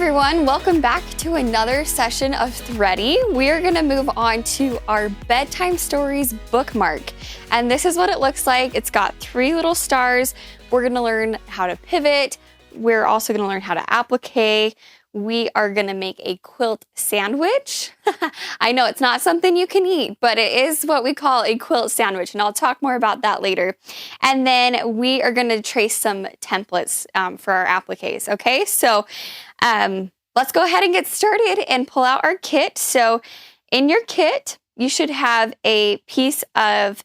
everyone, welcome back to another session of Thready. We are going to move on to our bedtime stories bookmark. And this is what it looks like. It's got 3 little stars. We're going to learn how to pivot. We're also going to learn how to applique. We are going to make a quilt sandwich. I know it's not something you can eat, but it is what we call a quilt sandwich, and I'll talk more about that later. And then we are going to trace some templates for our appliques, okay? So let's go ahead and get started and pull out our kit. So in your kit, you should have a piece of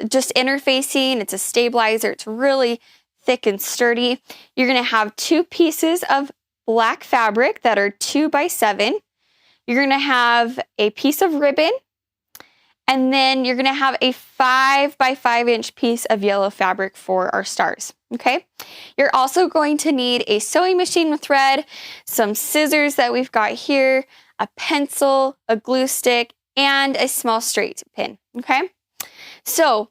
just interfacing. It's a stabilizer. It's really thick and sturdy. You're going to have 2 pieces of black fabric that are 2 by 7. You're going to have a piece of ribbon, and then you're going to have a 5 by 5 inch piece of yellow fabric for our stars. Okay. You're also going to need a sewing machine with thread, some scissors that we've got here, a pencil, a glue stick, and a small straight pin. Okay. So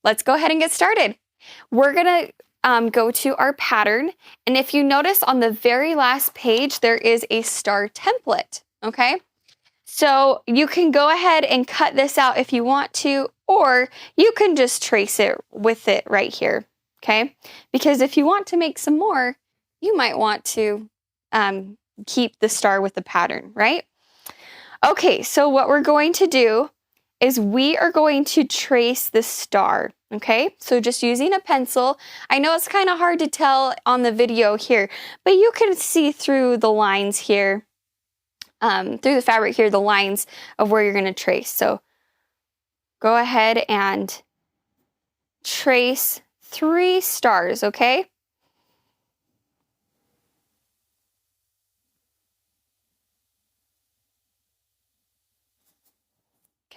let's go ahead and get started. We're going to go to our pattern, and if you notice on the very last page, there is a star template, okay? So you can go ahead and cut this out if you want to, or you can just trace it with it right here, okay? Because if you want to make some more, you might want to keep the star with the pattern, right? Okay, so what we're going to do is we are going to trace the star, okay? So just using a pencil. I know it's kind of hard to tell on the video here, but you can see through the lines here, through the fabric here, the lines of where you're going to trace. So go ahead and trace 3 stars, okay?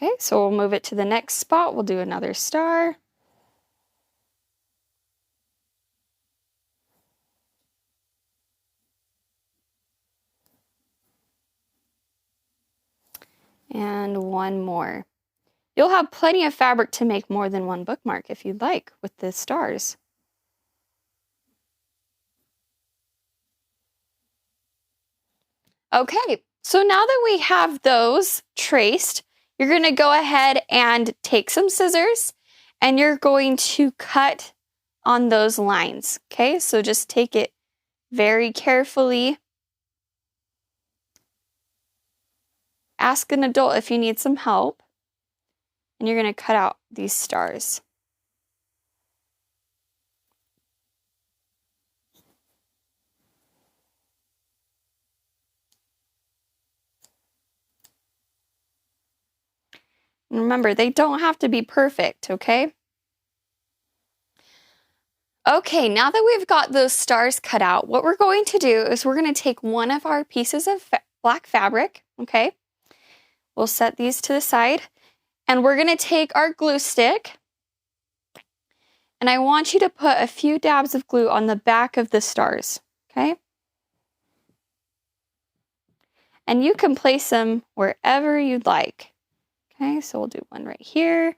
Okay, so we'll move it to the next spot. We'll do another star. And 1 more. You'll have plenty of fabric to make more than 1 bookmark if you'd like with the stars. Okay, so now that we have those traced, you're going to go ahead and take some scissors and you're going to cut on those lines. Okay, so just take it very carefully. Ask an adult if you need some help. And you're going to cut out these stars. And remember, they don't have to be perfect, okay? Okay, now that we've got those stars cut out, what we're going to do is we're going to take one of our pieces of black fabric, okay? We'll set these to the side, and we're going to take our glue stick, and I want you to put a few dabs of glue on the back of the stars, okay? And you can place them wherever you'd like. Okay, so we'll do one right here.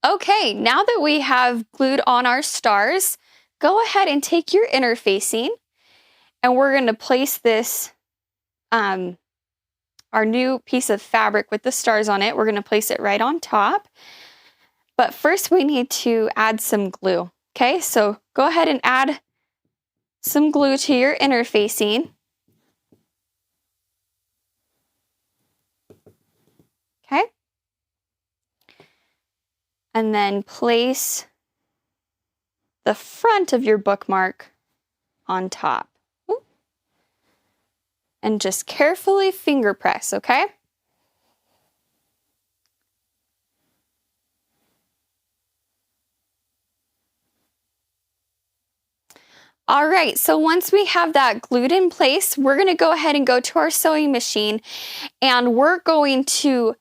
Okay, now that we have glued on our stars, go ahead and take your interfacing, and we're going to place this, our new piece of fabric with the stars on it. We're going to place it right on top. But first we need to add some glue. Okay, so go ahead and add some glue to your interfacing. Okay. And then place the front of your bookmark on top. And just carefully finger press, okay? All right, so once we have that glued in place, we're gonna go ahead and go to our sewing machine and we're going to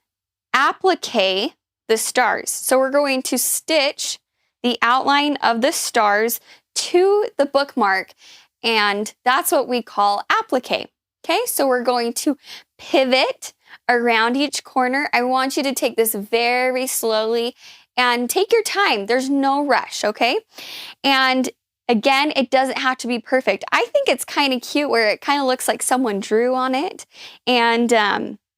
applique the stars. So we're going to stitch the outline of the stars to the bookmark, and that's what we call applique. Okay, so we're going to pivot around each corner. I want you to take this very slowly and take your time. There's no rush, okay? And again, it doesn't have to be perfect. I think it's kind of cute where it kind of looks like someone drew on it, and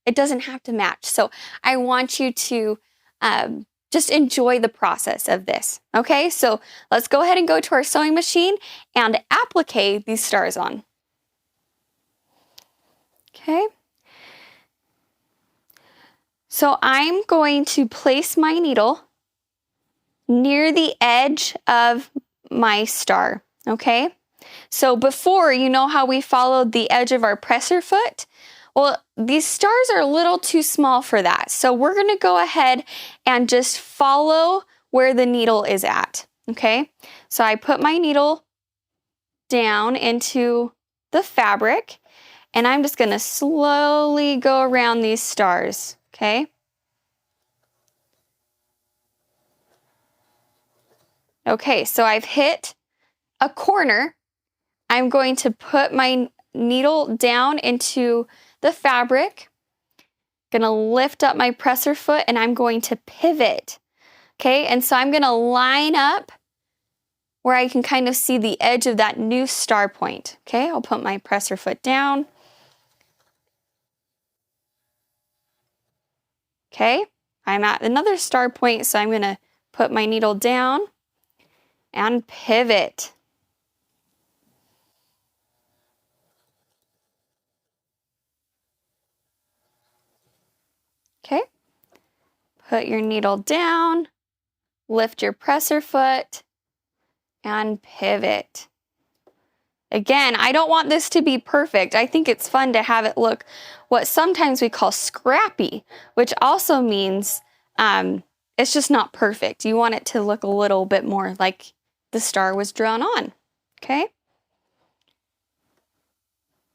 it doesn't have to match. So I want you to just enjoy the process of this. Okay, so let's go ahead and go to our sewing machine and applique these stars on. Okay. So I'm going to place my needle near the edge of my star. Okay. So before, you know how we followed the edge of our presser foot? Well, these stars are a little too small for that. So we're going to go ahead and just follow where the needle is at. Okay. So I put my needle down into the fabric, and I'm just going to slowly go around these stars, okay? Okay, so I've hit a corner. I'm going to put my needle down into the fabric, going to lift up my presser foot, and I'm going to pivot, okay? And so I'm going to line up where I can kind of see the edge of that new star point, okay? I'll put my presser foot down. Okay, I'm at another star point, so I'm going to put my needle down and pivot. Okay, put your needle down, lift your presser foot, and pivot. Again, I don't want this to be perfect. I think it's fun to have it look what sometimes we call scrappy, which also means it's just not perfect. You want it to look a little bit more like the star was drawn on, okay?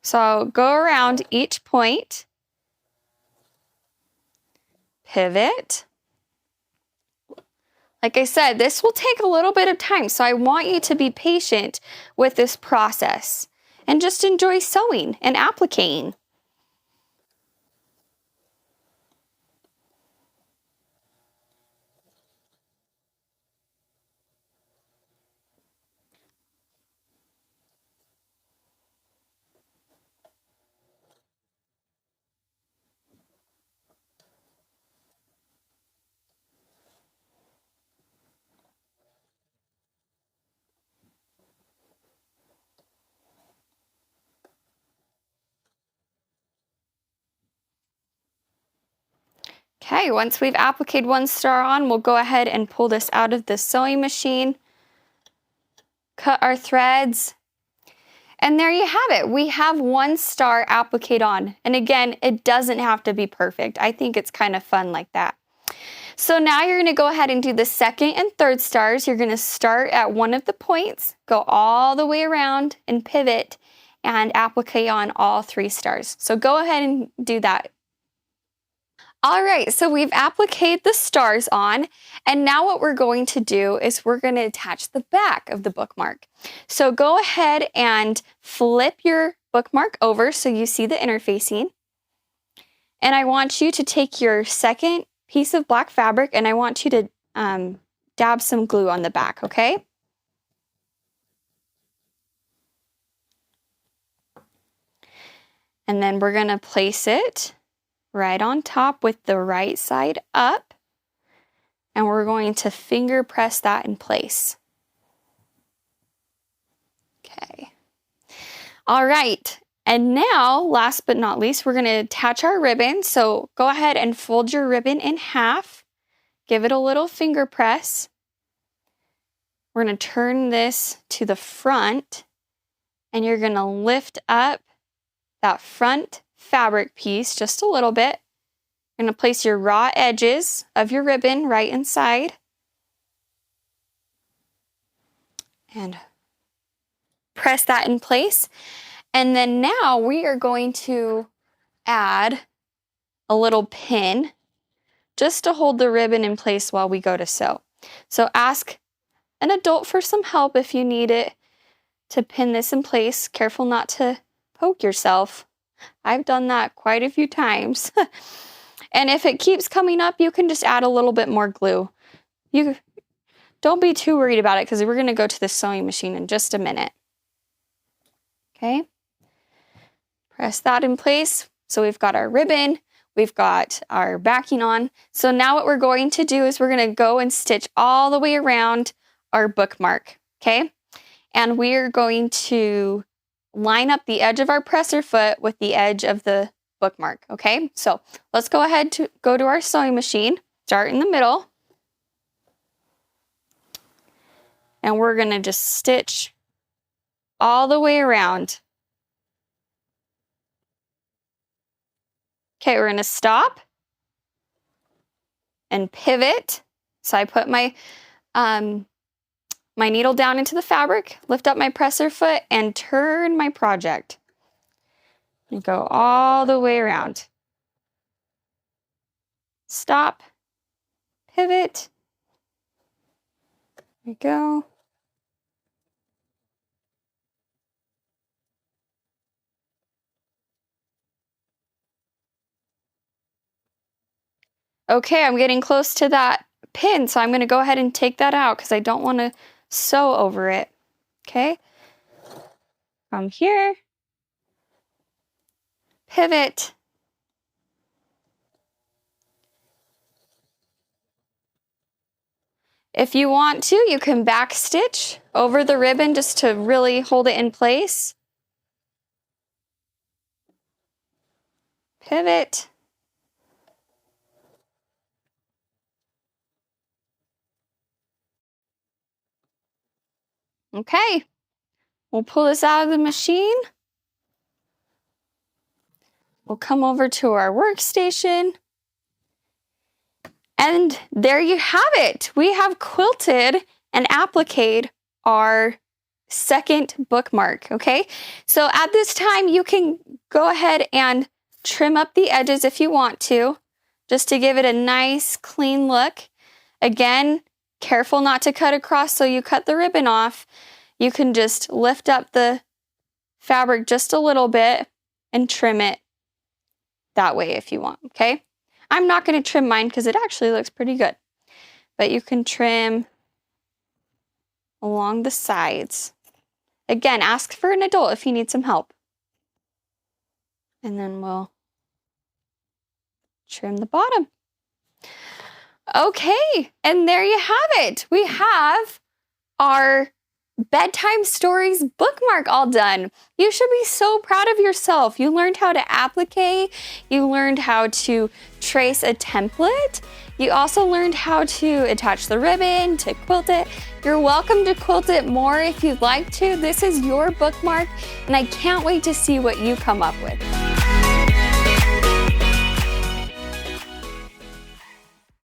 So go around each point, pivot. Like I said, this will take a little bit of time, so I want you to be patient with this process and just enjoy sewing and appliquing. Okay, once we've appliqued one star on, we'll go ahead and pull this out of the sewing machine, cut our threads, and there you have it. We have one star appliqued on. And again, it doesn't have to be perfect. I think it's kind of fun like that. So now you're going to go ahead and do the second and third stars. You're going to start at one of the points, go all the way around and pivot and applique on all three stars. So go ahead and do that. All right, so we've appliqued the stars on, and now what we're going to do is we're going to attach the back of the bookmark. So go ahead and flip your bookmark over so you see the interfacing. And I want you to take your second piece of black fabric, and I want you to dab some glue on the back, okay? And then we're going to place it right on top with the right side up, and we're going to finger press that in place. Okay. All right, and now, last but not least, we're going to attach our ribbon. So go ahead and fold your ribbon in half, give it a little finger press. We're going to turn this to the front, and you're going to lift up that front fabric piece just a little bit. You're going to place your raw edges of your ribbon right inside and press that in place. And then now we are going to add a little pin just to hold the ribbon in place while we go to sew. So ask an adult for some help if you need it to pin this in place. Careful not to poke yourself. I've done that quite a few times. And if it keeps coming up, you can just add a little bit more glue. You don't be too worried about it because we're going to go to the sewing machine in just a minute. Okay. Press that in place. So we've got our ribbon, we've got our backing on. So now what we're going to do is we're going to go and stitch all the way around our bookmark, okay? And we're going to line up the edge of our presser foot with the edge of the bookmark, okay? So let's go ahead to go to our sewing machine, start in the middle, and we're going to just stitch all the way around. Okay, we're going to stop and pivot. So I put my my needle down into the fabric, lift up my presser foot, and turn my project. And go all the way around. Stop, pivot. There we go. Okay, I'm getting close to that pin, so I'm going to go ahead and take that out because I don't want to sew over it. Okay, from here, pivot, if you want to, you can back stitch over the ribbon just to really hold it in place. Pivot. Okay, we'll pull this out of the machine. We'll come over to our workstation. And there you have it. We have quilted and appliqued our second bookmark, okay? So at this time, you can go ahead and trim up the edges if you want to, just to give it a nice, clean look. Again, careful not to cut across so you cut the ribbon off. You can just lift up the fabric just a little bit and trim it that way if you want, okay? I'm not going to trim mine because it actually looks pretty good. But you can trim along the sides. Again, ask for an adult if you need some help. And then we'll trim the bottom. Okay, and there you have it. We have our Bedtime Stories bookmark all done. You should be so proud of yourself. You learned how to applique. You learned how to trace a template. You also learned how to attach the ribbon, to quilt it. You're welcome to quilt it more if you'd like to. This is your bookmark, and I can't wait to see what you come up with.